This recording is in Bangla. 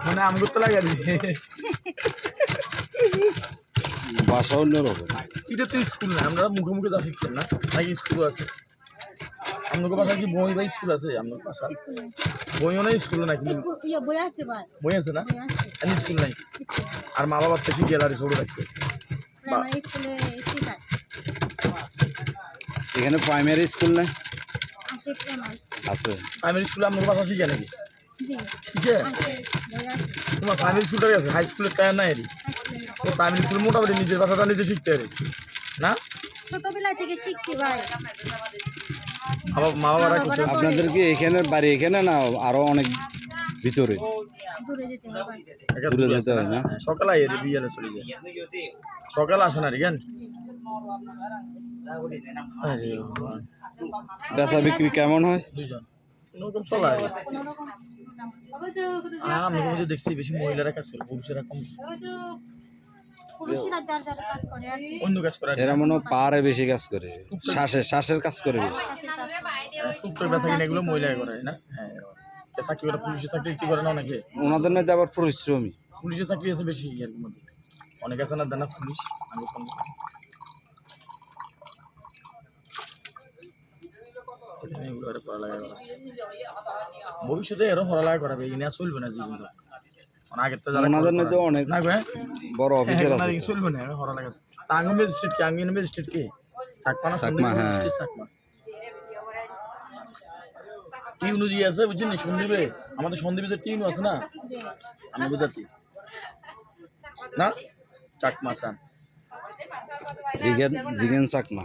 মানে আমি করতে লাগে বাসা অন্যরকম। এটা তো স্কুল না, আমরা মুখে মুখে যা শিখছেন না নাকি স্কুল আছে? আপনার বাসায় কি বই বা স্কুল আছে? আপনার বাসা বইও নাই স্কুলও নাই, কিন্তু বই আছে না, আমি স্কুল নাই। আর মা বাবার তো শিখে গেলারি ছোট থাকতে। এখানে প্রাইমারি স্কুল না আছে? প্রাইমারি স্কুলে আপনার বাসা শিখে নাকি? শিখে তোমার প্রাইমারি স্কুলটাই আছে, হাই স্কুলের টায়ার নাই এরই। তো প্রাইমারি স্কুল মোটামুটি নিজের ভাষাটা নিজে শিখতে পারে না? ছোটবেলা থেকে শিখছি ভাই। মা বাবারা কি আপনাদের কি এখানে বাড়ি এখানে না আরো অনেক ভিতরে? দূরে যেতে হয় না? সকালে আইয়ে বিয়ালে চলে যায়, সকালে আসে না রে কেন? বেচা বিক্রি কেমন হয়? দুইজন কোনোরকম চলা আমি কিন্তু দেখছি বেশি মহিলারা কাজ করে, পুরুষেরা কম অন্য কাজ করে। এরা মনে হয় পাহাড়ে বেশি কাজ করে, শ্বাসের কাজ করে বেশি। টুকটাক বেচা কিনা এগুলো মহিলাই করে না? হ্যাঁ, চাকরি করে, পুলিশের চাকরি কি করে না অনেকে? ওনাদের মধ্যে আবার পরিশ্রমী। পুলিশের চাকরি আছে বেশি এর মধ্যে, অনেক আছে না দেনা পুলিশ। ভবিষ্যতে এরও পড়ালেখা করাবে, এই নিয়ে চলবে না জীবন। আগের তো ওনাদের মধ্যে অনেক না বড় অফিসার আছে, চলবে না পড়ালেখা। টাঙ্গন ম্যাজিস্ট্রেট কি আঙ্গিন ম্যাজিস্ট্রেট কি চাকমা না? চাকমা টিউনু জি আছে বুঝছেন, সন্দীপে আমাদের সন্দীপে যে টিউনু আছে না, আমি বুঝাচ্ছি না, চাকমা চান জিগেন চাকমা।